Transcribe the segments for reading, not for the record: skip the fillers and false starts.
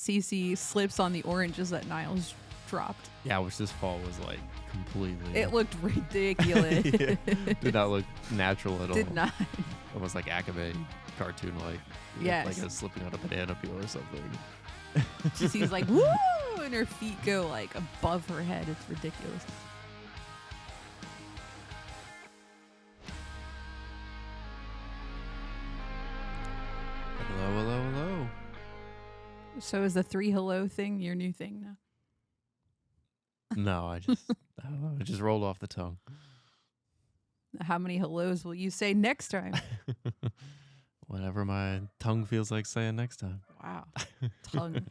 Cece slips on the oranges that Niles dropped. Yeah, which this fall was like completely. It looked ridiculous. Yeah, did not look natural at all. Did not. Almost like Akabe cartoon like. Yes. Like a slipping on a banana peel or something. Cece's like, woo! And her feet go like above her head. It's ridiculous. Hello, hello, hello. So is the 3 hello thing your new thing now? No, I don't know. It just rolled off the tongue. How many hellos will you say next time? Whatever my tongue feels like saying next time. Wow. Tongue.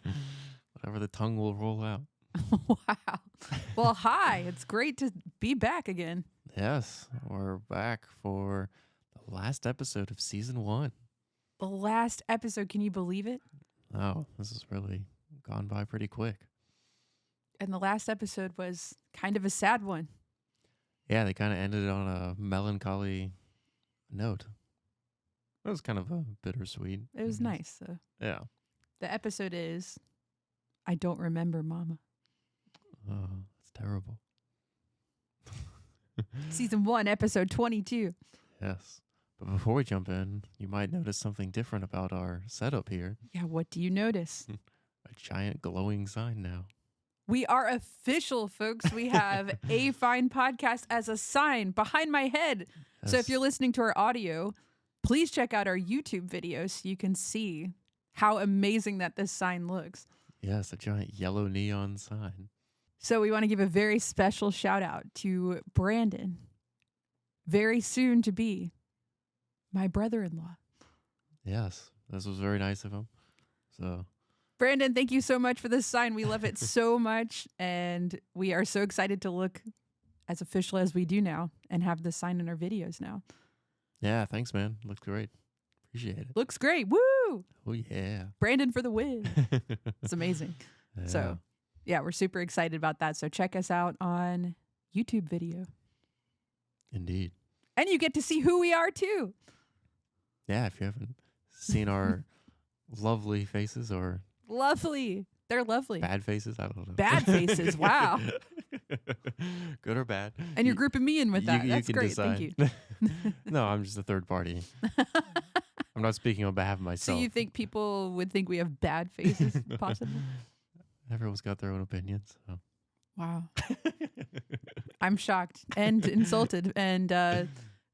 Whatever the tongue will roll out. Wow. Well, hi. It's great to be back again. Yes, we're back for the last episode of season 1. The last episode. Can you believe it? Oh, this has really gone by pretty quick. And the last episode was kind of a sad one. Yeah, they kind of ended it on a melancholy note. It was kind of a bittersweet. It was nice. Yeah. The episode is I Don't Remember Mama. Oh, it's terrible. Season 1, episode 22. Yes. But before we jump in, you might notice something different about our setup here. Yeah, what do you notice? A giant glowing sign now. We are official, folks. We have A Fine Podcast as a sign behind my head. Yes. So if you're listening to our audio, please check out our YouTube video so you can see how amazing that this sign looks. Yes, a giant yellow neon sign. So we want to give a very special shout out to Brandon, very soon to be my brother-in-law. Yes, this was very nice of him. So, Brandon, thank you so much for this sign. We love it so much, and we are so excited to look as official as we do now and have this sign in our videos now. yeah, thanks, man. Looks great. Appreciate it. Looks great. Woo! Oh, yeah. Brandon for the win. It's amazing. Yeah. So, yeah, we're super excited about that. So check us out on YouTube video. Indeed. And you get to see who we are too. Yeah, if you haven't seen our lovely faces or Lovely. They're lovely. bad faces, I don't know. Bad faces. Wow. Good or bad. And you're grouping me in with that. You That's can great. decide. Thank you. No, I'm just a third party. I'm not speaking on behalf of So myself. you think people would think we have bad faces, possibly? Everyone's got their own opinions. So. Wow. I'm shocked and insulted. And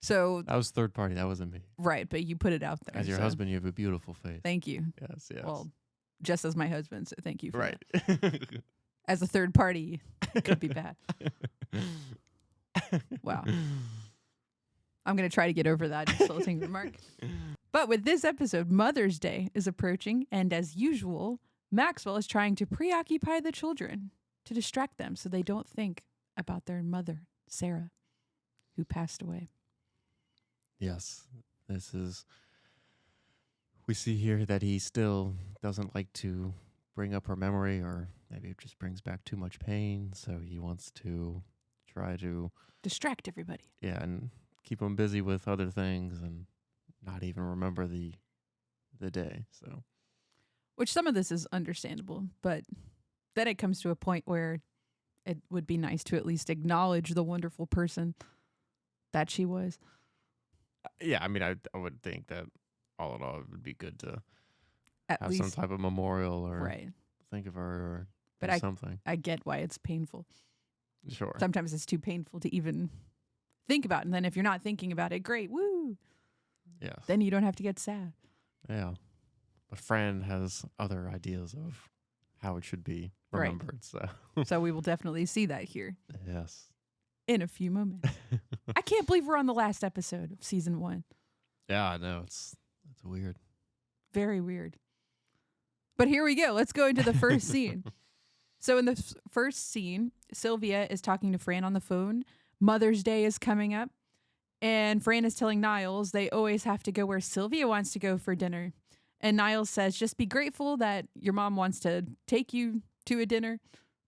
so, That was third party. That wasn't me. right, but you put it out there. As your so husband, you have a beautiful face. Thank you. Yes, yes. Well, just as my husband, so thank you for right. that. As a third party, it could be bad. Wow. I'm going to try to get over that insulting remark. But with this episode, Mother's Day is approaching, and as usual, Maxwell is trying to preoccupy the children to distract them so they don't think about their mother, Sara, who passed away. Yes. This is. We see here that he still doesn't like to bring up her memory, or maybe it just brings back too much pain. So he wants to try to. Distract everybody. Yeah, and keep them busy with other things and not even remember the day. So. Which some of this is understandable, but then it comes to a point where it would be nice to at least acknowledge the wonderful person that she was. Yeah, I mean, I would think that all in all, it would be good to At have least, some type of memorial or right. think of her or But do something. I get why it's painful. Sure. Sometimes it's too painful to even think about. And then if you're not thinking about it, great, woo. Yes. Then you don't have to get sad. Yeah. But Fran has other ideas of how it should be remembered. So So we will definitely see that here yes. in a few moments. I can't believe we're on the last episode of season 1. Yeah, I know. It's weird. Very weird. But here we go. Let's go into the first scene. So in the first scene, Sylvia is talking to Fran on the phone. Mother's Day is coming up. And Fran is telling Niles they always have to go where Sylvia wants to go for dinner. And Niles says, just be grateful that your mom wants to take you to a dinner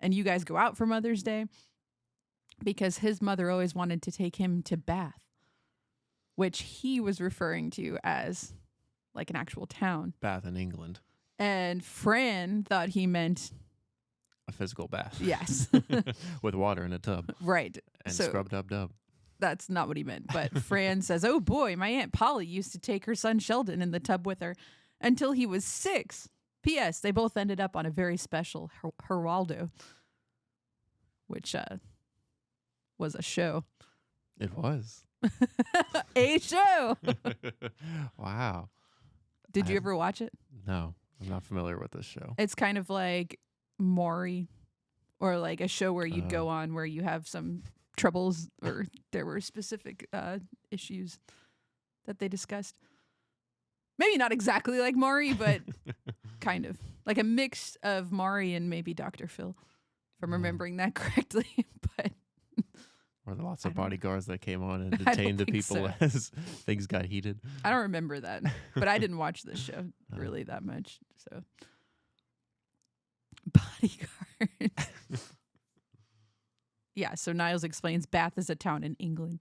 and you guys go out for Mother's Day. Because his mother always wanted to take him to Bath, which he was referring to as like an actual town. Bath in England. And Fran thought he meant A physical bath. yes. With water in a tub. Right. And So scrub dub dub. that's not what he meant. But Fran says, "Oh boy, my Aunt Polly used to take her son Sheldon in the tub with her until he was 6. P.S. They both ended up on a very special Geraldo, which was a show. It was. A show. Wow. Did you ever watch it? No, I'm not familiar with this show. It's kind of like Maury, or like a show where you'd go on where you have some troubles or there were specific issues that they discussed. Maybe not exactly like Maury, but kind of like a mix of Maury and maybe Dr. Phil, if I'm remembering that correctly. But Were there lots of bodyguards that came on and I don't detained the think people so. as things got heated? I don't remember that. But I didn't watch this show really that much. So bodyguards. Yeah, so Niles explains Bath is a town in England.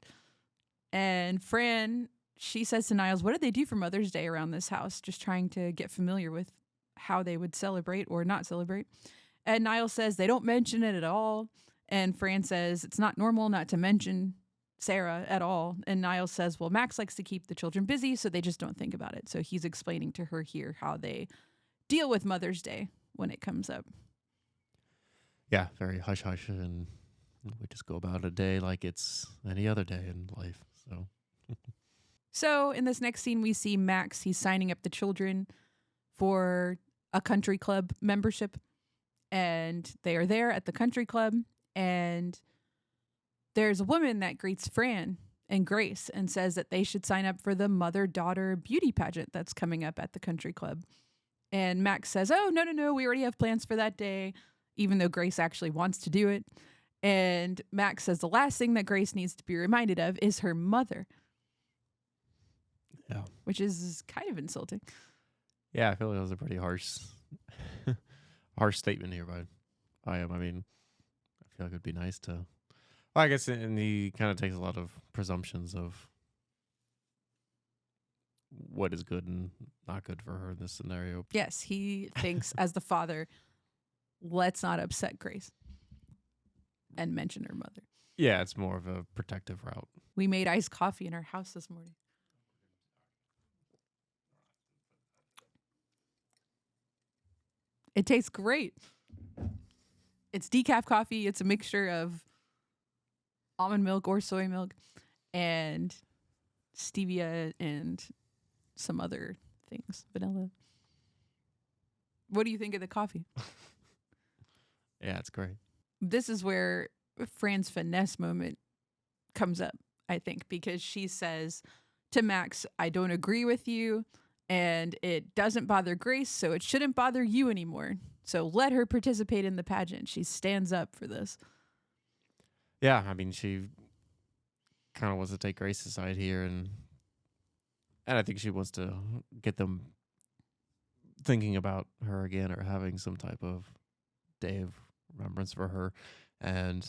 And Fran, she says to Niles, what did they do for Mother's Day around this house? Just trying to get familiar with how they would celebrate or not celebrate. And Niles says they don't mention it at all. And Fran says it's not normal not to mention Sara at all. And Niles says, well, Max likes to keep the children busy, so they just don't think about it. So he's explaining to her here how they deal with Mother's Day when it comes up. Yeah, very hush hush, and we just go about a day like it's any other day in life. So in this next scene, we see Max. He's signing up the children for a country club membership. And they are there at the country club. And there's a woman that greets Fran and Grace and says that they should sign up for the Mother-Daughter Beauty Pageant that's coming up at the country club. And Max says, oh, no, we already have plans for that day, even though Grace actually wants to do it. And Max says the last thing that Grace needs to be reminded of is her mother. Yeah. Which is kind of insulting. Yeah, I feel like that was a pretty harsh statement here by him. I mean, I feel like it'd be nice to. Well, I guess, and he kind of takes a lot of presumptions of what is good and not good for her in this scenario. Yes, he thinks as the father, let's not upset Grace and mention her mother. Yeah, it's more of a protective route. We made iced coffee in our house this morning. It tastes great. It's decaf coffee. It's a mixture of almond milk or soy milk and stevia and some other things, vanilla. What do you think of the coffee? Yeah, it's great. This is where Fran's finesse moment comes up, I think, because she says to Max, I don't agree with you. And it doesn't bother Grace, so it shouldn't bother you anymore. So let her participate in the pageant. She stands up for this. Yeah, I mean, she kind of wants to take Grace's side here, and I think she wants to get them thinking about her again or having some type of day of remembrance for her. And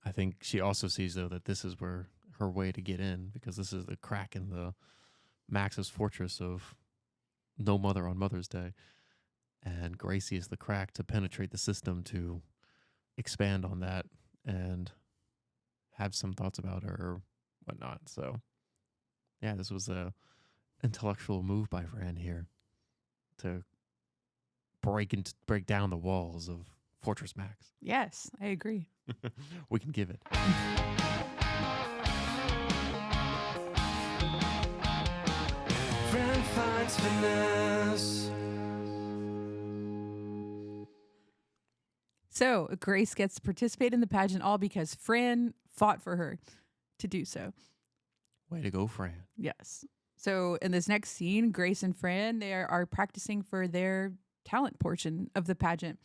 I think she also sees, though, that this is where her way to get in, because this is the crack in the Max's fortress of no mother on Mother's Day. And Gracie is the crack to penetrate the system to expand on that and have some thoughts about her or whatnot. So, yeah, this was a intellectual move by Fran here to break down the walls of Fortress Max. Yes, I agree. We can give it. Fran finds finesse. So Grace gets to participate in the pageant all because Fran fought for her to do so. Way to go, Fran. Yes. So in this next scene, Grace and Fran, they are practicing for their talent portion of the pageant.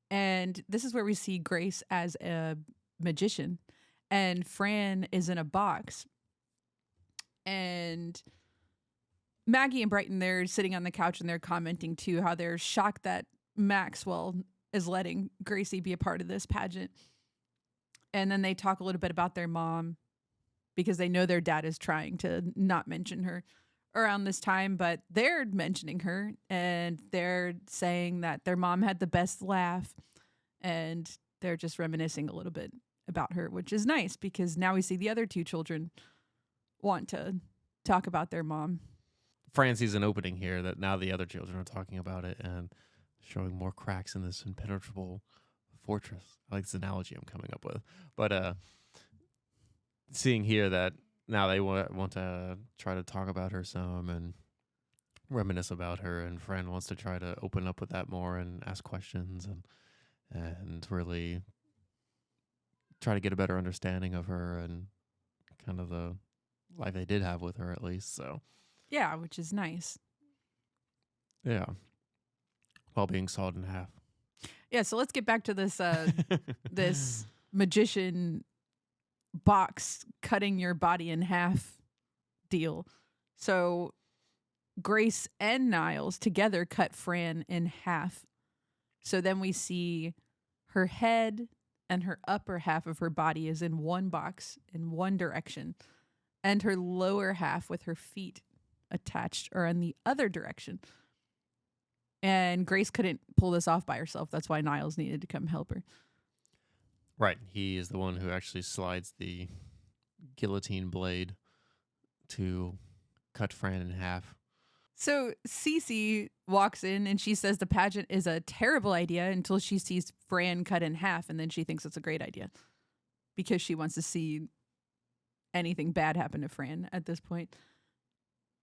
And this is where we see Grace as a magician. And Fran is in a box. And Maggie and Brighton, they're sitting on the couch and they're commenting too how they're shocked that Maxwell is letting Gracie be a part of this pageant. And then they talk a little bit about their mom because they know their dad is trying to not mention her around this time, but they're mentioning her and they're saying that their mom had the best laugh, and they're just reminiscing a little bit about her, which is nice because now we see the other two children want to talk about their mom. Fran sees an opening here that now the other children are talking about it and showing more cracks in this impenetrable fortress. I like this analogy I'm coming up with. But seeing here that now they want to try to talk about her some and reminisce about her, and Fran wants to try to open up with that more and ask questions and really try to get a better understanding of her and kind of the life they did have with her, at least. So Yeah, which is nice. yeah, while being sawed in half. Yeah, so let's get back to this this magician box cutting your body in half deal. So Grace and Niles together cut Fran in half. So then we see her head and her upper half of her body is in one box in one direction, and her lower half with her feet attached are in the other direction. And Grace couldn't pull this off by herself. That's why Niles needed to come help her. Right. He is the one who actually slides the guillotine blade to cut Fran in half. So Cece walks in and she says the pageant is a terrible idea until she sees Fran cut in half, and then she thinks it's a great idea because she wants to see anything bad happen to Fran at this point.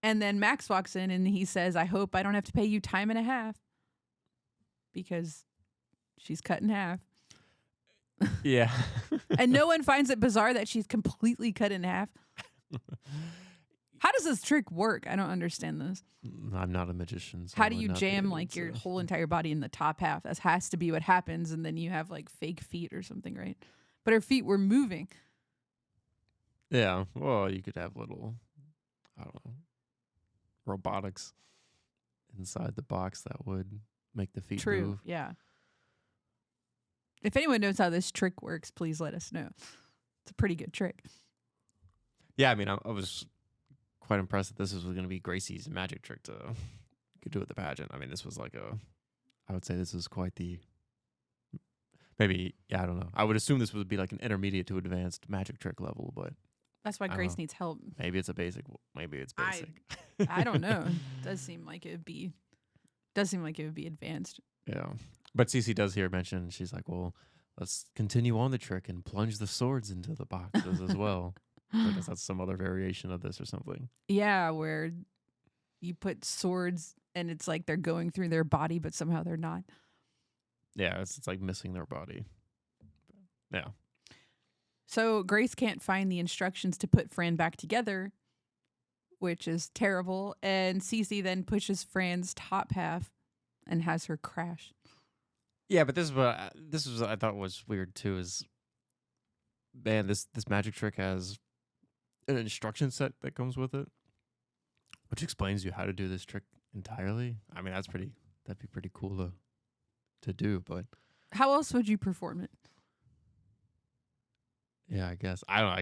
And then Max walks in and he says, I hope I don't have to pay you time and a half, because she's cut in half. Yeah. And no one finds it bizarre that she's completely cut in half. How does this trick work? I don't understand this. I'm not a magician. So How do I'm you not jam able like to- your whole entire body in the top half? That has to be what happens. And then you have like fake feet or something, right? But her feet were moving. Yeah. Well, you could have little, I don't know, robotics inside the box that would make the feet True. move. Yeah. If anyone knows how this trick works, please let us know. It's a pretty good trick. Yeah, I mean, I was quite impressed that this was going to be Gracie's magic trick to could do at the pageant. I mean, this was like I would say this was quite the, maybe, yeah, I don't know. I would assume this would be like an intermediate to advanced magic trick level, but That's why I don't Grace know. needs help. maybe it's a basic, maybe it's basic. I don't know. Does seem like it would be advanced. Yeah. But Cece does hear mention, she's like, well, let's continue on the trick and plunge the swords into the boxes as well. So I guess that's some other variation of this or something. Yeah, where you put swords and it's like they're going through their body, but somehow they're not. Yeah, it's like missing their body. Yeah. So Grace can't find the instructions to put Fran back together, which is terrible. And Cece then pushes Fran's top half and has her crash. Yeah, but this is what I thought was weird too. Is man, this magic trick has an instruction set that comes with it, which explains you how to do this trick entirely. I mean, that'd be pretty cool to do. But How else would you perform it? yeah, I guess I don't know.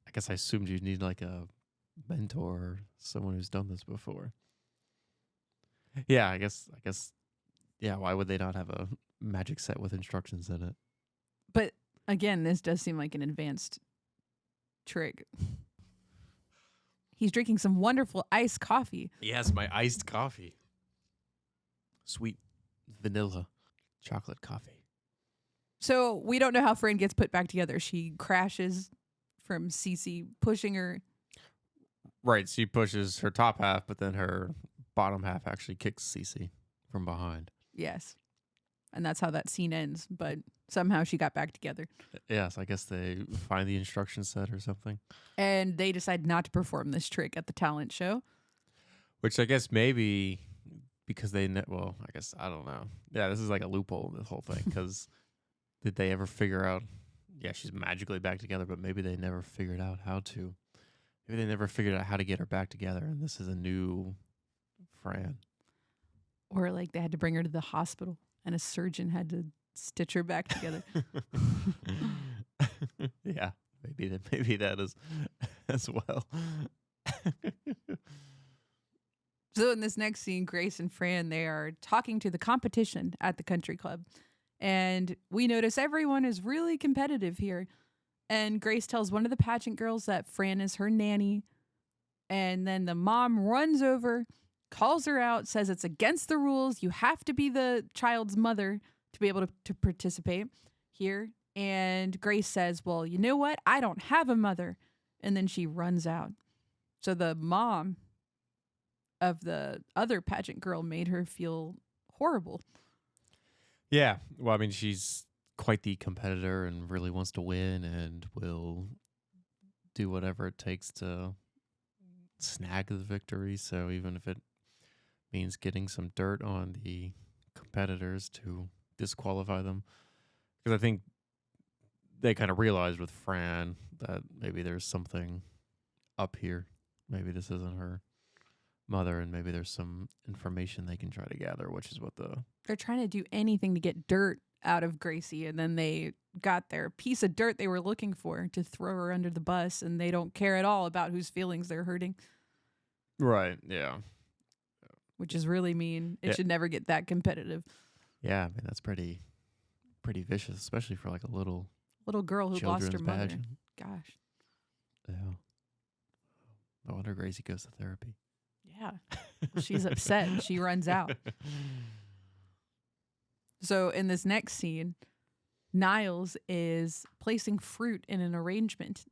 I guess I assumed you'd need like a mentor or someone who's done this before. Yeah, I guess. Yeah, why would they not have a magic set with instructions in it? But again, this does seem like an advanced trick. He's drinking some wonderful iced coffee. Yes, my iced coffee. Sweet vanilla chocolate coffee. So we don't know how Fran gets put back together. She crashes from Cece pushing her. Right, she pushes her top half, but then her bottom half actually kicks Cece from behind. Yes. And that's how that scene ends. But somehow she got back together. Yes, I guess they find the instruction set or something. And they decide not to perform this trick at the talent show. Which I guess maybe because well, I guess, I don't know. Yeah, this is like a loophole, this whole thing, because did they ever figure out, yeah, she's magically back together, but maybe they never figured out how to. Maybe they never figured out how to get her back together, and this is a new Fran. Or like they had to bring her to the hospital and a surgeon had to stitch her back together. Yeah, maybe that is as well. So in this next scene, Grace and Fran, they are talking to the competition at the country club. And we notice everyone is really competitive here. And Grace tells one of the pageant girls that Fran is her nanny. And then the mom runs over, calls her out, says it's against the rules. You have to be the child's mother to be able to participate here. And Grace says, well, you know what? I don't have a mother. And then she runs out. So the mom of the other pageant girl made her feel horrible. Yeah. Well, I mean, she's quite the competitor and really wants to win and will do whatever it takes to snag the victory. So even if it means getting some dirt on the competitors to disqualify them, because I think they kind of realized with Fran that maybe there's something up here. Maybe this isn't her mother, and maybe there's some information they can try to gather, which is what they're trying to do anything to get dirt out of Gracie, and then they got their piece of dirt they were looking for to throw her under the bus, and they don't care at all about whose feelings they're hurting. Right, yeah. Which is really mean. It should never get that competitive. Yeah, I mean, that's pretty vicious, especially for like a little girl who lost her mother. pageant. Gosh. Yeah. No wonder Gracie goes to therapy. Yeah. Well, she's upset and she runs out. So in this next scene, Niles is placing fruit in an arrangement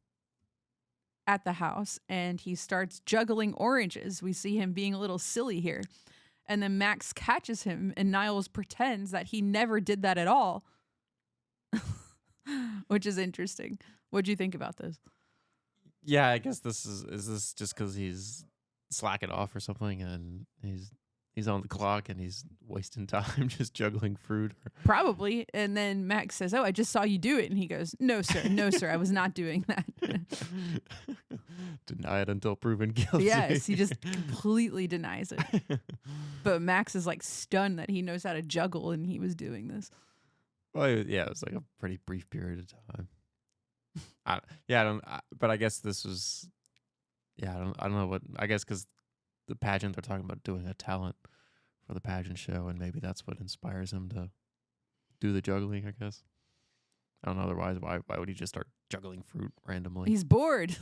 at the house, and he starts juggling oranges. We see him being a little silly here. And then Max catches him, and Niles pretends that he never did that at all, which is interesting. What do you think about this? Yeah, I guess this is this just because he's slacking off or something, and he's on the clock and he's wasting time just juggling fruit. Probably. And then Max says, "Oh, I just saw you do it." And he goes, "No, sir, I was not doing that." Deny it until proven guilty. Yes, he just completely denies it. But Max is like stunned that he knows how to juggle and he was doing this. Well, yeah, it was like a pretty brief period of time. But I guess this was, I don't know what, I guess because the pageant, they're talking about doing a talent for the pageant show, and maybe that's what inspires him to do the juggling, I guess. I don't know, otherwise, why would he just start juggling fruit randomly? He's bored.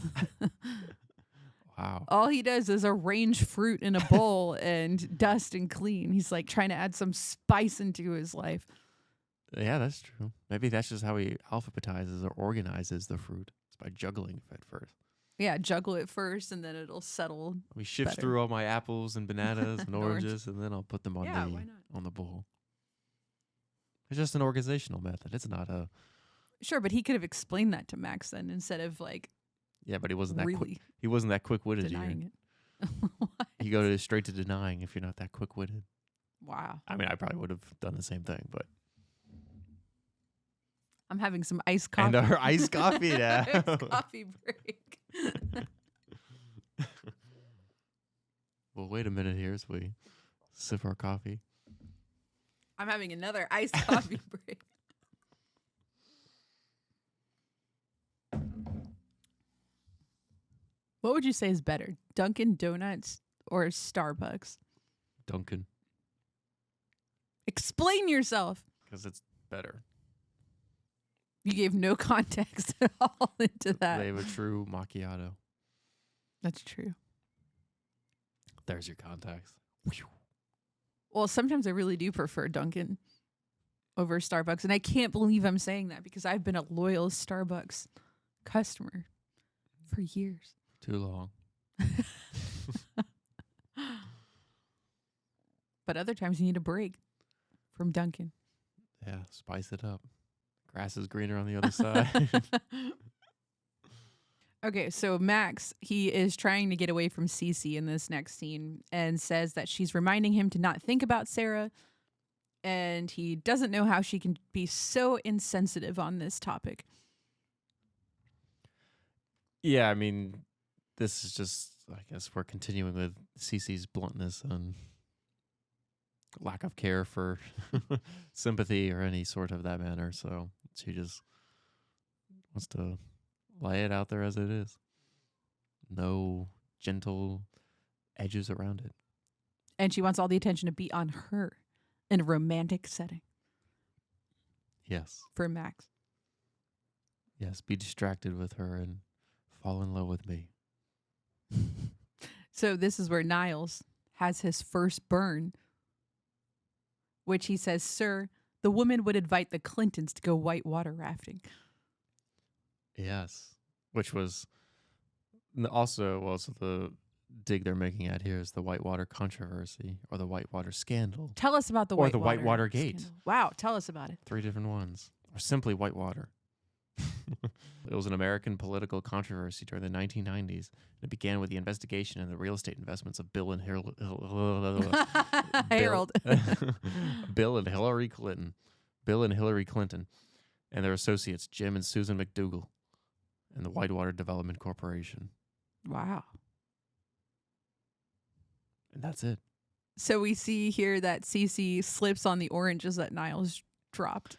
Wow. All he does is arrange fruit in a bowl and dust and clean. He's like trying to add some spice into his life. Yeah, that's true. Maybe that's just how he alphabetizes or organizes the fruit. It's by juggling it first. Yeah, juggle it first, and then it'll settle. We shift better. through all my apples and bananas and oranges, and then I'll put them on why not? the bowl. It's just an organizational method. It's not a. Sure, but he could have explained that to Max then instead of like. Yeah, but he wasn't that really quick. He wasn't that quick-witted. denying it. You go straight to denying if you're not that quick-witted. Wow. I mean, I probably would have done the same thing, but. I'm having some iced coffee. And our iced coffee now. Iced coffee break. Well, wait a minute here as we sip our coffee. I'm having another iced coffee break. What would you say is better, Dunkin' Donuts or Starbucks? Dunkin'. Explain yourself. Because it's better. You gave no context at all into that. They have a true macchiato. That's true. There's your context. Well, sometimes I really do prefer Dunkin' over Starbucks. And I can't believe I'm saying that because I've been a loyal Starbucks customer for years. Too long. But other times you need a break from Dunkin'. Yeah, spice it up. Grass is greener on the other side. Okay, so Max, he is trying to get away from Cece in this next scene and says that she's reminding him to not think about Sara, and he doesn't know how she can be so insensitive on this topic. Yeah, I mean, this is just, I guess we're continuing with Cece's bluntness and lack of care for sympathy or any sort of that manner. So she just wants to lay it out there as it is. No gentle edges around it. And she wants all the attention to be on her in a romantic setting Yes. for Max. Yes. Be distracted with her and fall in love with me. So this is where Niles has his first burn, which he says, "Sir, the woman would invite the Clintons to go whitewater rafting." Yes. Which was also the dig they're making at here is the Whitewater controversy or the Whitewater scandal. Tell us about the Or the Whitewater Whitewater Gate. scandal. Wow, tell us about it. 3 different ones. Or simply Whitewater. It was an American political controversy during the 1990s. It began with the investigation into the real estate investments of Bill and Harold. Bill and Hillary Clinton. Bill and Hillary Clinton and their associates, Jim and Susan McDougal, and the Whitewater Development Corporation. Wow. And that's it. So we see here that Cece slips on the oranges that Niles dropped.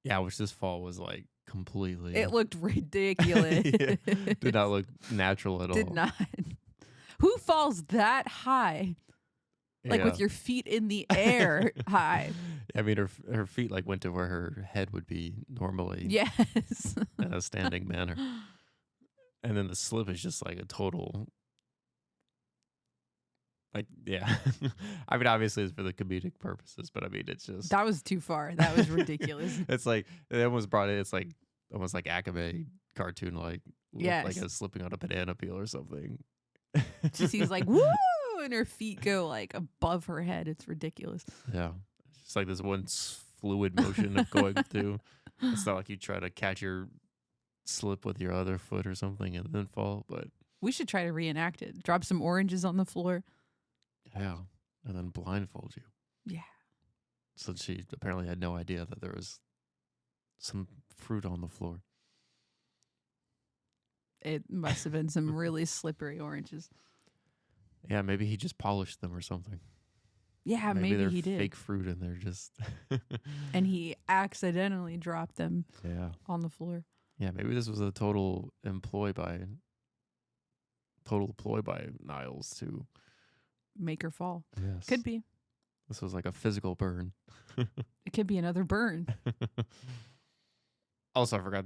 Yeah, which this fall was like completely. It looked ridiculous. Yeah, did not look natural at all. Did not. Who falls that high? Like Yeah. with your feet in the air high. I mean, her feet like went to where her head would be normally. Yes. In a standing manner. And then the slip is just like a total. Like, yeah. I mean, obviously it's for the comedic purposes, but I mean, it's just. That was too far. That was ridiculous. It's like, they almost brought it, it's like almost like Acme cartoon, like, Yes. like a slipping on a banana peel or something. She's like, woo! And her feet go like above her head. It's ridiculous. Yeah. It's just like this one fluid motion of going through. It's not like you try to catch your slip with your other foot or something and then fall, but. We should try to reenact it. Drop some oranges on the floor. Yeah. And then blindfold you. Yeah. So she apparently had no idea that there was some fruit on the floor. It must have been some really slippery oranges. Yeah, maybe he just polished them or something. Yeah, maybe they're he did. fake fruit and they're just. And he accidentally dropped them Yeah. on the floor. Yeah, maybe this was a total ploy by Niles to. Make her fall. Yes. Could be. This was like a physical burn. It could be another burn. Also, I forgot.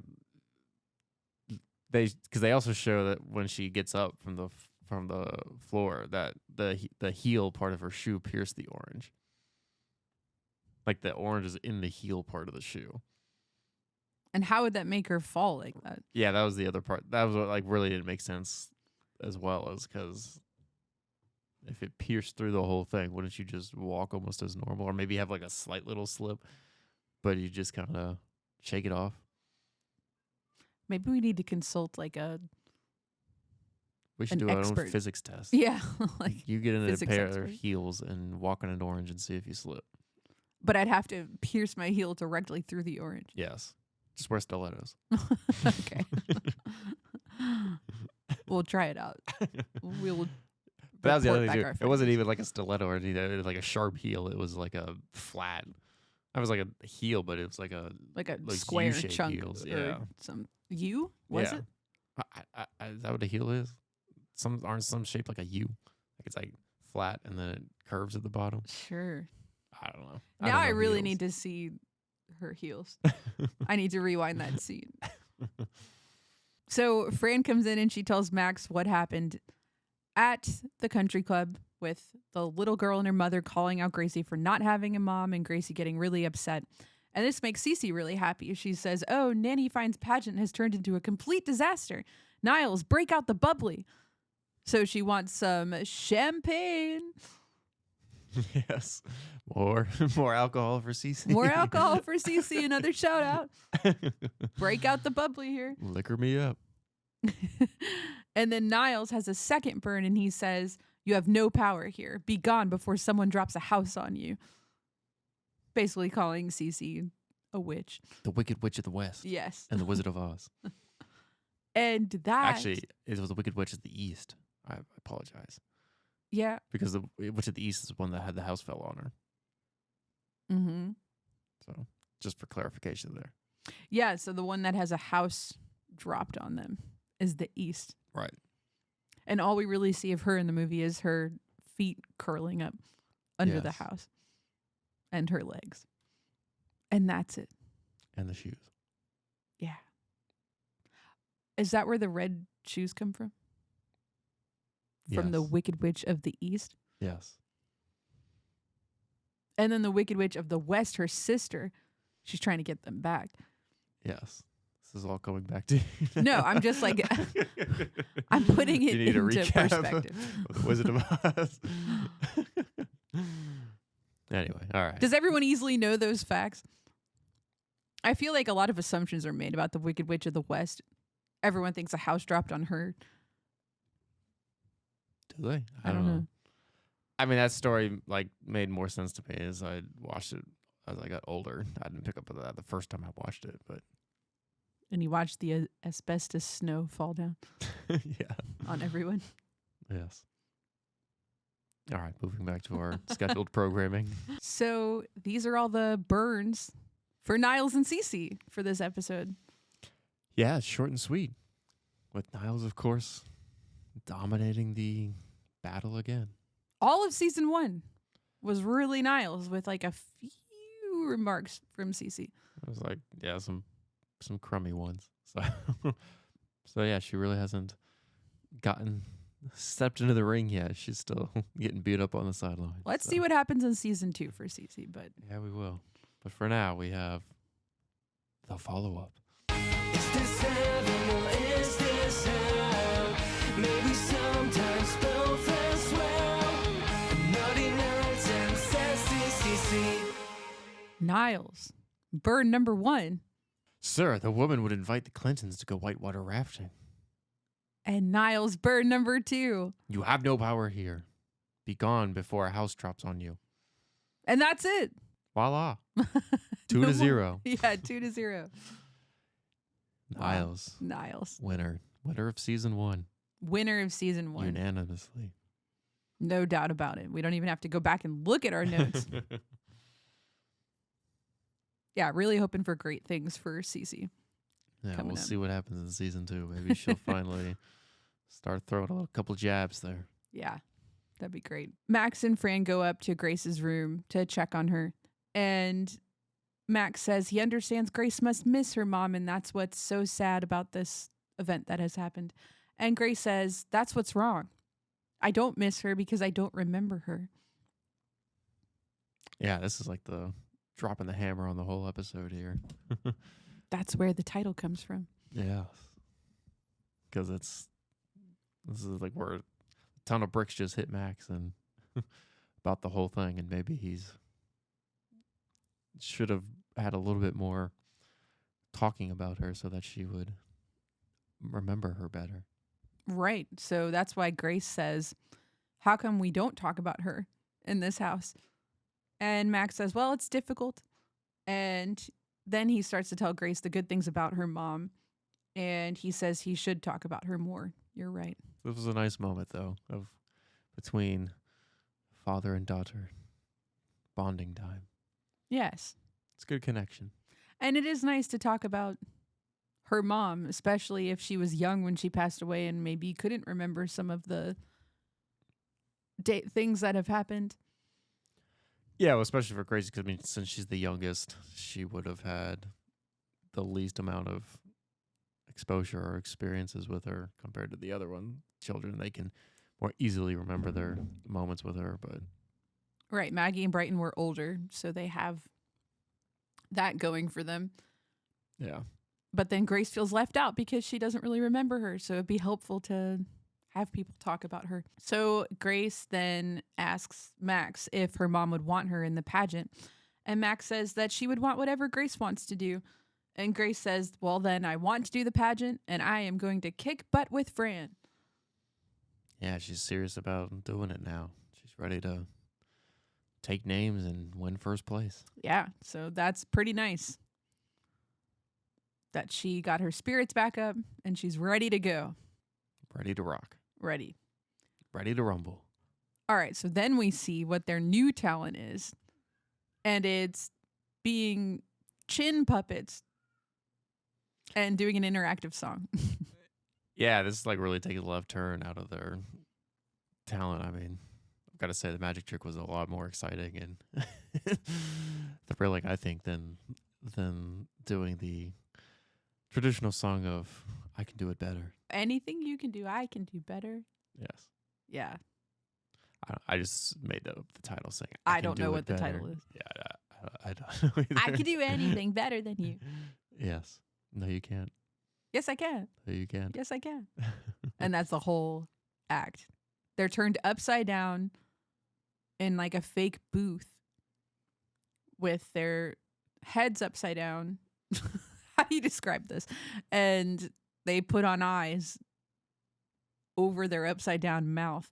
Because they also show that when she gets up from the floor, that the heel part of her shoe pierced the orange. Like the orange is in the heel part of the shoe. And how would that make her fall like that? Yeah, that was the other part. That was what like really didn't make sense, as well as because if it pierced through the whole thing, wouldn't you just walk almost as normal, or maybe have like a slight little slip, but you just kind of shake it off? Maybe we need to consult like We should an do our expert. own physics test. Yeah, like. You get in a physics pair expert. of heels and walk on an orange and see if you slip. But I'd have to pierce my heel directly through the orange. Yes. Just wear stilettos. Okay. We'll try it out. We'll. But that was the other report thing, back too. our It wasn't findings. even like a stiletto or anything. It was like a sharp heel. It was like a flat. It was like a heel, but it was like a Like a like square U-shaped chunk heels, or yeah. some U was Yeah. it? Is that what a heel is? Aren't some shaped like a U? Like it's like flat and then it curves at the bottom. Sure. I don't know. Now I really need to see her heels. I need to rewind that scene. So Fran comes in and she tells Max what happened at the country club with the little girl and her mother calling out Gracie for not having a mom and Gracie getting really upset. And this makes Cece really happy. She says, "Oh, Nanny finds pageant has turned into a complete disaster. Niles, break out the bubbly." So she wants some champagne. Yes. More alcohol for Cece. More alcohol for Cece. Another shout out. Break out the bubbly here. Liquor me up. And then Niles has a second burn and he says, "You have no power here. Be gone before someone drops a house on you." Basically calling Cece a witch. The Wicked Witch of the West. Yes. And the Wizard of Oz. And that. Actually, it was the Wicked Witch of the East. I apologize. Yeah. Because the Witch of the East is the one that had the house fell on her. Mm-hmm. So, just for clarification there. Yeah. So the one that has a house dropped on them is the East. Right. And all we really see of her in the movie is her feet curling up under the Yes. house and her legs. And that's it. And the shoes. Yeah. Is that where the red shoes come from? From the Yes. Wicked Witch of the East? Yes. And then the Wicked Witch of the West, her sister, she's trying to get them back. Yes. This is all coming back to you. No, I'm just like, I'm putting it You need a into recap perspective. of the Wizard of Oz. Anyway, all right. Does everyone easily know those facts? I feel like a lot of assumptions are made about the Wicked Witch of the West. Everyone thinks a house dropped on her. Do they? I don't know. I mean, that story like made more sense to me as I watched it as I got older. I didn't pick up on that the first time I watched it, but And you watched the asbestos snow fall down yeah. on everyone. Yes. All right, moving back to our scheduled programming. So these are all the burns for Niles and Cece for this episode. Yeah, it's short and sweet. With Niles, of course, dominating the battle again. All of season 1 was really Niles with like a few remarks from Cece. It was like, yeah, some crummy ones. So so yeah, she really hasn't stepped into the ring yet. She's still getting beat up on the sideline. Let's see what happens in season 2 for Cece, but Yeah, we will. But for now, we have the follow-up. Is this heaven or is this hell? Maybe sometimes both as well. Naughty nights and sassy CC. Niles, burn number 1, Sir, the woman would invite the Clintons to go whitewater rafting. and Niles, burn number 2. You have no power here. Be gone before a house drops on you. And that's it. Voila. 2 No to more. 0. Yeah, 2-0. Niles, Niles, winner of season 1, winner of season 1. unanimously. No doubt about it. We don't even have to go back and look at our notes. Yeah, really hoping for great things for Cece. Yeah, Coming we'll up. see what happens in season 2. Maybe she'll finally start throwing a couple jabs there. Yeah, that'd be great. Max and Fran go up to Grace's room to check on her. And Max says he understands Grace must miss her mom, and that's what's so sad about this event that has happened. And Grace says, that's what's wrong. I don't miss her because I don't remember her. Yeah, this is like the dropping the hammer on the whole episode here. That's where the title comes from. Yeah. Because this is like where a ton of bricks just hit Max and about the whole thing, and maybe he's should have had a little bit more talking about her so that she would remember her better. Right. So that's why Grace says, how come we don't talk about her in this house? And Max says, well, it's difficult. And then he starts to tell Grace the good things about her mom. And he says he should talk about her more. You're right. This was a nice moment, though, of between father and daughter bonding time. Yes. It's a good connection. And it is nice to talk about her mom, especially if she was young when she passed away and maybe couldn't remember some of the things that have happened. Yeah, well, especially for Gracie, because I mean, since she's the youngest, she would have had the least amount of exposure or experiences with her compared to the other children. They can more easily remember their moments with her, but Right. Maggie and Brighton were older, so they have that going for them. yeah. But then Grace feels left out because she doesn't really remember her. So it'd be helpful to have people talk about her. So Grace then asks Max if her mom would want her in the pageant. And Max says that she would want whatever Grace wants to do. And Grace says, well, then I want to do the pageant and I am going to kick butt with Fran. Yeah, she's serious about doing it now. She's ready to take names and win first place. Yeah, so that's pretty nice. That she got her spirits back up and she's ready to go. Ready to rock. Ready. Ready to rumble. All right, so then we see what their new talent is. And it's being chin puppets and doing an interactive song. Yeah, this is like really taking a left turn out of their talent. I mean, I've got to say the magic trick was a lot more exciting and thrilling, I think, than doing the traditional song of "I Can Do It Better." Anything you can do, I can do better. Yes, Yeah. I just made up the title saying I can don't do know it what the better." title is. Yeah, I don't know either. I can do anything better than you. Yes. No, you can't. Yes, I can. No, you can't. Yes, I can. And that's the whole act. They're turned upside down in like a fake booth with their heads upside down. How do you describe this? And they put on eyes over their upside down mouth.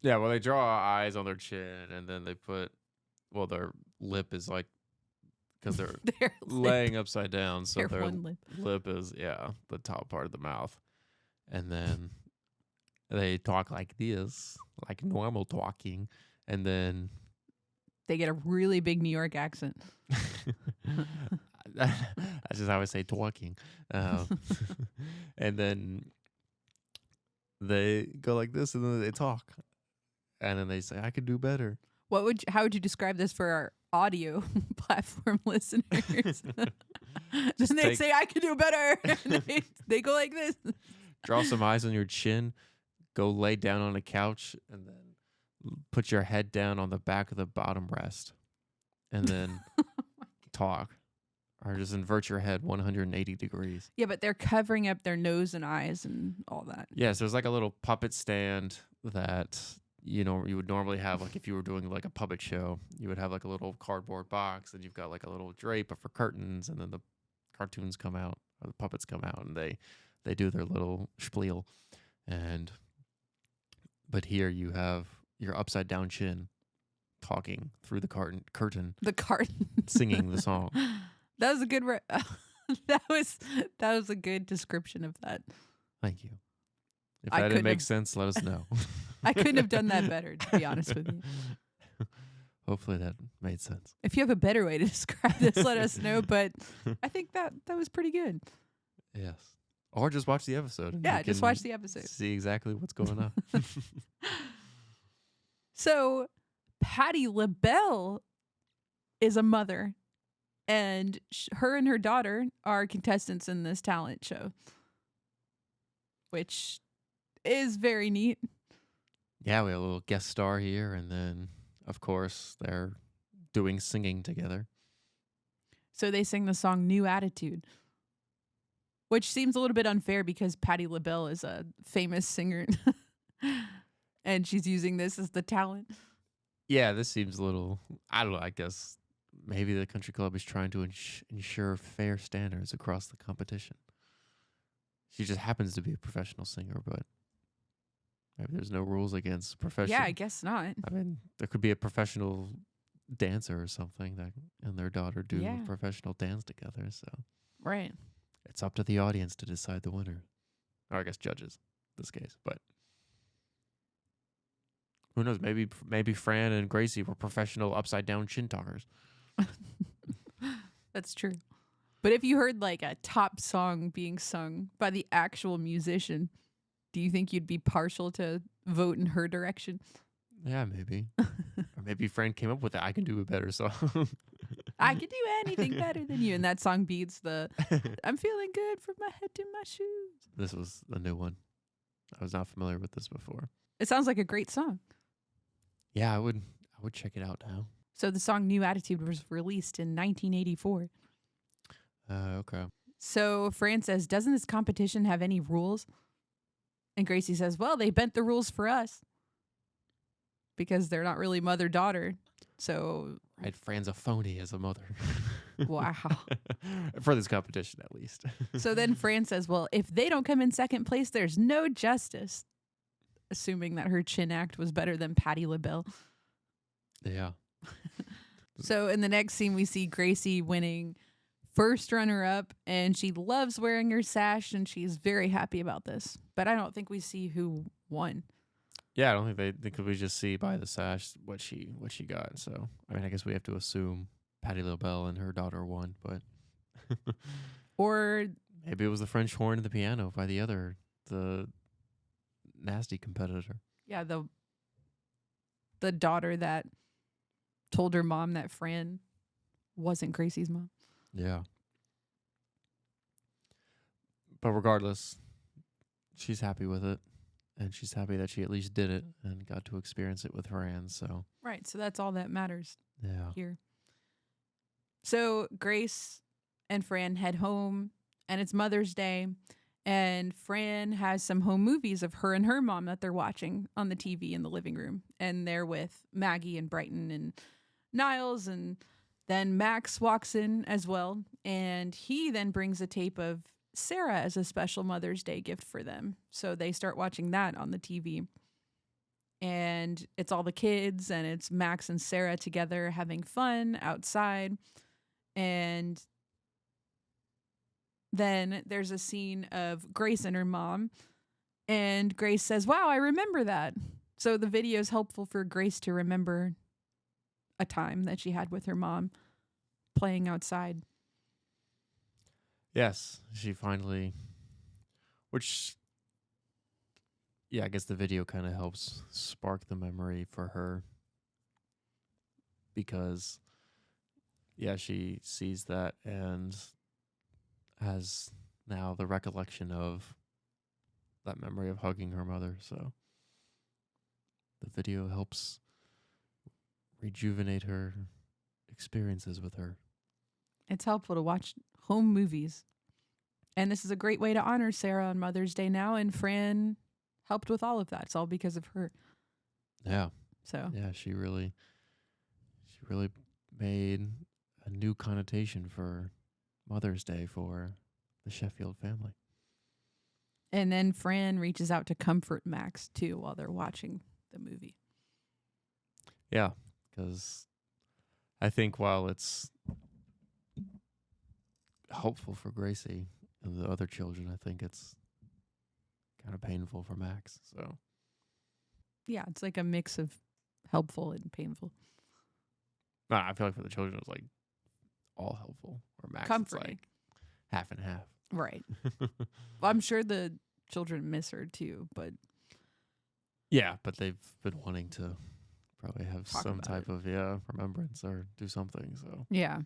Yeah, well, they draw eyes on their chin, and then they put, well, their lip is like, because they're Their laying upside down, so Their their one lip. lip is, yeah, the top part of the mouth. And then they talk like this, like normal talking, and then They get a really big New York accent. that's just how I say talking. And then they go like this, and then they talk, and then they say, "I could do better." How would you describe this for our audio platform listeners? Then they take- say, I can do better. And they go like this. Draw some eyes on your chin, go lay down on a couch, and then put your head down on the back of the bottom rest, and then talk, or just invert your head 180 degrees. Yeah, but they're covering up their nose and eyes and all that. Yeah, so there's like a little puppet stand that, you know, you would normally have, like if you were doing like a puppet show, you would have like a little cardboard box, and you've got like a little drape for curtains, and then the cartoons come out, or the puppets come out, and they do their little spiel. But here you have your upside down chin talking through the curtain, The carton. singing the song. That was a good that was a good description of that. Thank you. If I that didn't couldn't make have- sense, let us know. I couldn't have done that better, to be honest with you. Hopefully that made sense. If you have a better way to describe this, let us know. But I think that was pretty good. Yes. Or just watch the episode. And Yeah, you just can watch the episode. See exactly what's going on. So Patti LaBelle is a mother, and her and her daughter are contestants in this talent show, which is very neat. Yeah, we have a little guest star here, and then, of course, they're doing singing together. So they sing the song New Attitude, which seems a little bit unfair because Patti LaBelle is a famous singer and she's using this as the talent. Yeah, this seems a little, I don't know, I guess maybe the country club is trying to ensure fair standards across the competition. She just happens to be a professional singer, but maybe there's no rules against professional. Yeah, I guess not. I mean, there could be a professional dancer or something that and their daughter do Yeah. a professional dance together. So Right. it's up to the audience to decide the winner. Or I guess judges in this case. But who knows? Maybe Fran and Gracie were professional upside down chin talkers. That's true. But if you heard like a top song being sung by the actual musician, do you think you'd be partial to vote in her direction? Yeah, maybe. Or maybe Fran came up with that. I can do a better song. I can do anything better than you. And that song beats the I'm feeling good from my head to my shoes. This was a new one. I was not familiar with this before. It sounds like a great song. Yeah, I would check it out now. So the song New Attitude was released in 1984. Okay. So Fran says, doesn't this competition have any rules? And Gracie says, well, they bent the rules for us because they're not really mother-daughter. So, Right, Fran's a phony as a mother. wow. For this competition, at least. So then Fran says, well, if they don't come in second place, there's no justice. Assuming that her chin act was better than Patti LaBelle. Yeah. So in the next scene, we see Gracie winning first runner-up, and she loves wearing her sash, and she's very happy about this. But I don't think we see who won. Yeah, I don't think they could we just see by the sash what she got. So I mean, I guess we have to assume Patti LaBelle and her daughter won, but Or Maybe it was the French horn and the piano by the nasty competitor. Yeah, the daughter that told her mom that Fran wasn't Gracie's mom. Yeah. But regardless, she's happy with it. And she's happy that she at least did it and got to experience it with Fran. So, Right, so that's all that matters yeah. here. So Grace and Fran head home, and it's Mother's Day, and Fran has some home movies of her and her mom that they're watching on the TV in the living room, and they're with Maggie and Brighton and Niles, and then Max walks in as well, and he then brings a tape of Sara as a special Mother's Day gift for them. So they start watching that on the TV. And it's all the kids, and it's Max and Sara together having fun outside. And then there's a scene of Grace and her mom. And Grace says, "Wow, I remember that." So the video is helpful for Grace to remember a time that she had with her mom playing outside. Yes, she finally, which, yeah, I guess the video kind of helps spark the memory for her because, yeah, she sees that and has now the recollection of that memory of hugging her mother. So the video helps rejuvenate her experiences with her. It's helpful to watch home movies. And this is a great way to honor Sara on Mother's Day now. And Fran helped with all of that. It's all because of her. Yeah. So Yeah, she really made a new connotation for Mother's Day for the Sheffield family. And then Fran reaches out to comfort Max too while they're watching the movie. Yeah, because I think while it's helpful for Gracie and the other children, I think it's kind of painful for Max. So Yeah, it's like a mix of helpful and painful. I feel like for the children it was like all helpful. Or Max, Comforting. it's like half and half. Right. Well, I'm sure the children miss her too, but Yeah, but they've been wanting to probably have Talk some about type of remembrance or do something. So yeah.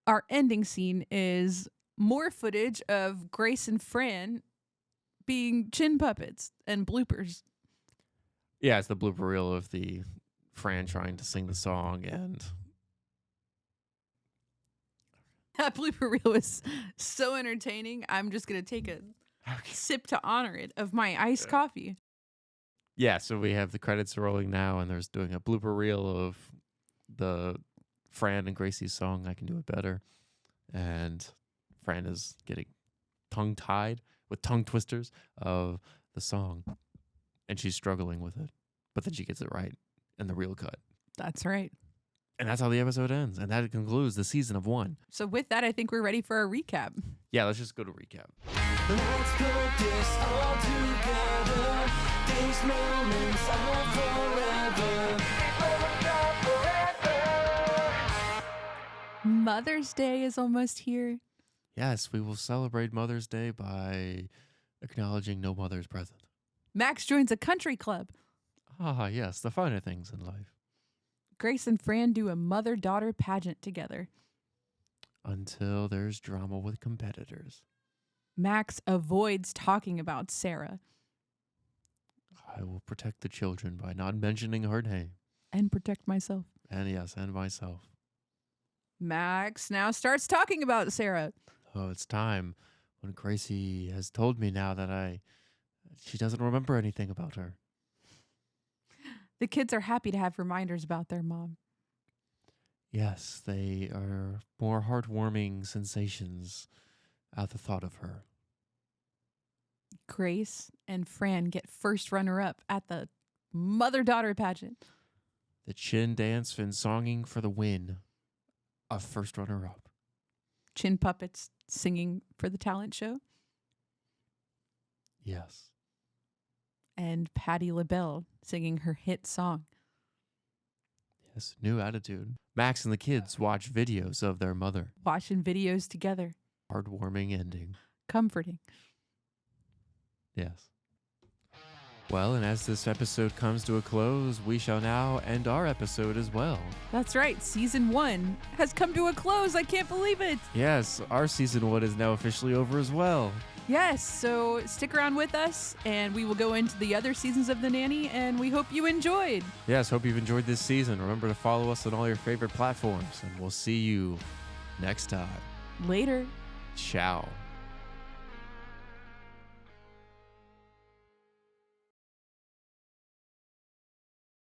Our ending scene is more footage of Grace and Fran being chin puppets and bloopers. yeah, it's the blooper reel of the Fran trying to sing the song and That blooper reel was so entertaining. I'm just going to take a sip to honor it of my iced coffee. yeah, so we have the credits rolling now and there's doing a blooper reel of the Fran and Gracie's song, I Can Do It Better. And Fran is getting tongue-tied with tongue twisters of the song. And she's struggling with it. But then she gets it right in the real cut. That's right. And that's how the episode ends. And that concludes the season of 1. So with that, I think we're ready for a recap. Yeah, let's just go to recap. Let's put this all together. These moments are forever. Mother's Day is almost here. Yes, we will celebrate Mother's Day by acknowledging no mother's present. Max joins a country club. Ah, yes, the finer things in life. Grace and Fran do a mother-daughter pageant together. Until there's drama with competitors. Max avoids talking about Sara I will protect the children by not mentioning her name. and protect myself. And yes, and myself. Max now starts talking about Sara. Oh, it's time when Gracie has told me now that she doesn't remember anything about her. The kids are happy to have reminders about their mom. Yes, they are more heartwarming sensations at the thought of her. Grace and Fran get first runner-up at the Mother-Daughter Pageant. The chin dance and songing for the win. A first runner-up. Chin puppets singing for the talent show. Yes. And Patti LaBelle singing her hit song. Yes, new attitude. Max and the kids watch videos of their mother. Watching videos together. Heartwarming ending. Comforting. Yes. Well, and as this episode comes to a close, we shall now end our episode as well. That's right. Season 1 has come to a close. I can't believe it. Yes, our season 1 is now officially over as well. Yes, so stick around with us, and we will go into the other seasons of The Nanny, and we hope you enjoyed. Yes, hope you've enjoyed this season. Remember to follow us on all your favorite platforms, and we'll see you next time. Later. Ciao.